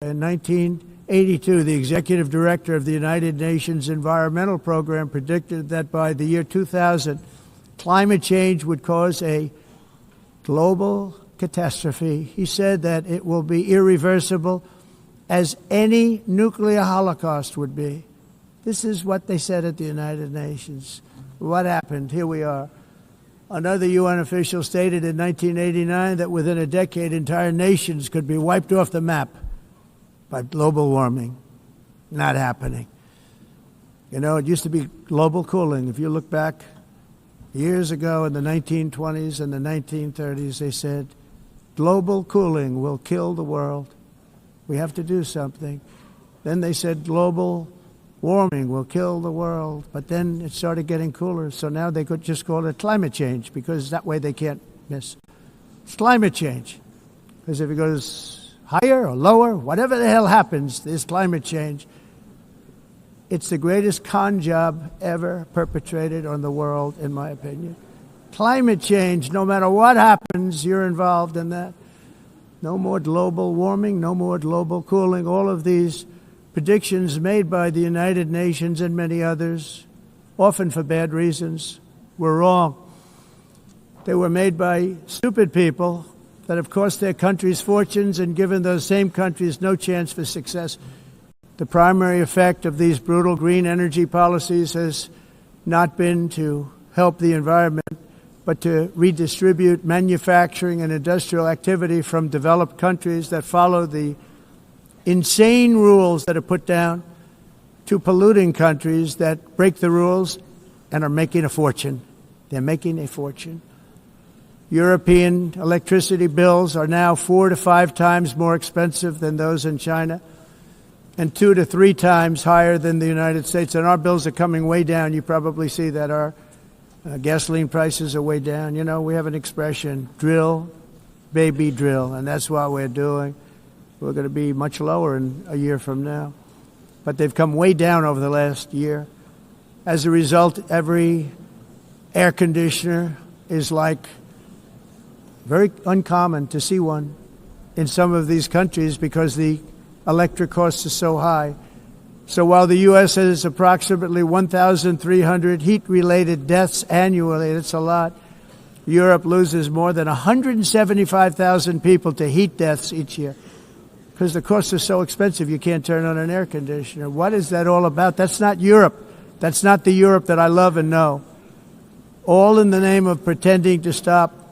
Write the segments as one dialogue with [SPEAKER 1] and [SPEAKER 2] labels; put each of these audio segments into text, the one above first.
[SPEAKER 1] In 1982, the executive director of the United Nations Environmental Program predicted that by the year 2000, climate change would cause a global catastrophe. He said that it will be irreversible, as any nuclear holocaust would be. This is what they said at the United Nations. What happened? Here we are. Another UN official stated in 1989 that within a decade, entire nations could be wiped off the map by global warming. Not happening. You know, it used to be global cooling. If you look back years ago in the 1920s and the 1930s, they said, global cooling will kill the world. We have to do something. Then they said global warming will kill the world. But then it started getting cooler, so now they could just call it climate change, because that way they can't miss. It's climate change. Because if it goes higher or lower, whatever the hell happens, there's climate change. It's the greatest con job ever perpetrated on the world, in my opinion. Climate change, no matter what happens, you're involved in that. No more global warming, no more global cooling. All of these predictions made by the United Nations and many others, often for bad reasons, were wrong. They were made by stupid people that have cost their countries fortunes and given those same countries no chance for success. The primary effect of these brutal green energy policies has not been to help the environment, but to redistribute manufacturing and industrial activity from developed countries that follow the insane rules that are put down to polluting countries that break the rules and are making a fortune. They're making a fortune. European electricity bills are now 4 to 5 times more expensive than those in China, and 2 to 3 times higher than the United States. And our bills are coming way down. You probably see that our gasoline prices are way down. You know, we have an expression, drill, baby, drill, and that's what we're doing. We're going to be much lower in a year from now. But they've come way down over the last year. As a result, every air conditioner is like very uncommon to see one in some of these countries because the electric costs are so high. So while the U.S. has approximately 1,300 heat-related deaths annually, that's a lot, Europe loses more than 175,000 people to heat deaths each year because the costs are so expensive you can't turn on an air conditioner. What is that all about? That's not Europe. That's not the Europe that I love and know. All in the name of pretending to stop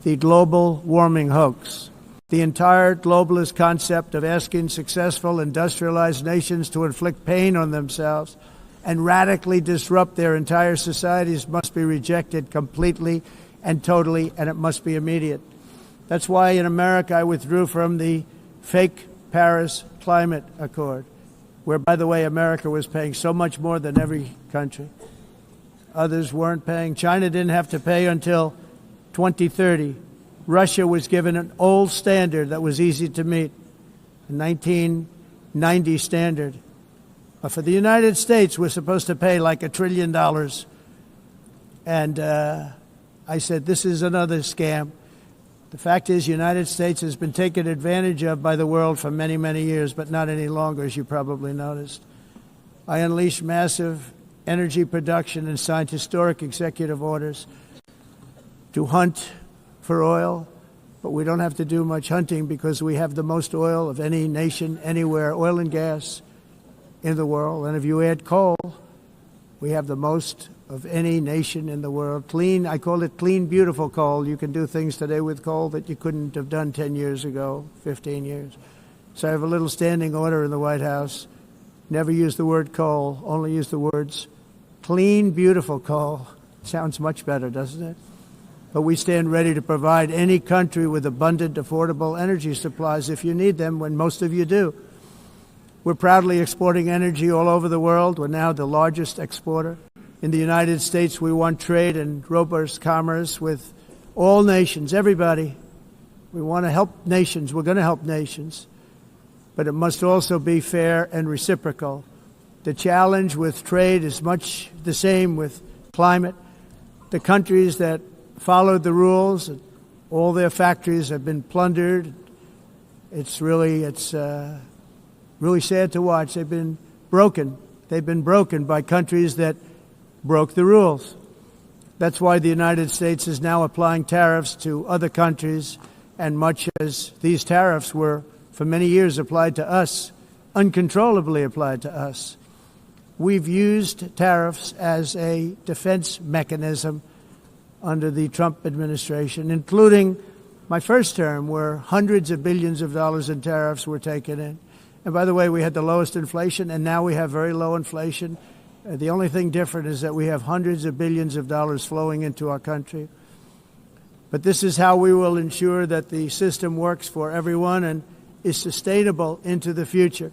[SPEAKER 1] the global warming hoax. The entire globalist concept of asking successful industrialized nations to inflict pain on themselves and radically disrupt their entire societies must be rejected completely and totally, and it must be immediate. That's why in America I withdrew from the fake Paris Climate Accord, where, by the way, America was paying so much more than every country. Others weren't paying. China didn't have to pay until 2030. Russia was given an old standard that was easy to meet, a 1990 standard. But for the United States, we're supposed to pay like $1 trillion. And I said, this is another scam. The fact is, the United States has been taken advantage of by the world for many, many years, but not any longer, as you probably noticed. I unleashed massive energy production and signed historic executive orders to hunt for oil, but we don't have to do much hunting because we have the most oil of any nation anywhere, oil and gas in the world. And if you add coal, we have the most of any nation in the world. Clean, I call it clean, beautiful coal. You can do things today with coal that you couldn't have done 10 years ago, 15 years. So I have a little standing order in the White House. Never use the word coal, only use the words clean, beautiful coal. Sounds much better, doesn't it? But we stand ready to provide any country with abundant, affordable energy supplies if you need them, when most of you do. We're proudly exporting energy all over the world. We're now the largest exporter. In the United States, we want trade and robust commerce with all nations, everybody. We want to help nations. We're going to help nations. But it must also be fair and reciprocal. The challenge with trade is much the same with climate. The countries that followed the rules, all their factories have been plundered, It's really sad to watch. They've been broken. They've been broken by countries that broke the rules. That's why the United States is now applying tariffs to other countries, and much as these tariffs were for many years applied to us, uncontrollably applied to us. We've used tariffs as a defense mechanism under the Trump administration, including my first term, where hundreds of billions of dollars in tariffs were taken in. And by the way, we had the lowest inflation, and now we have very low inflation. The only thing different is that we have hundreds of billions of dollars flowing into our country. But this is how we will ensure that the system works for everyone and is sustainable into the future.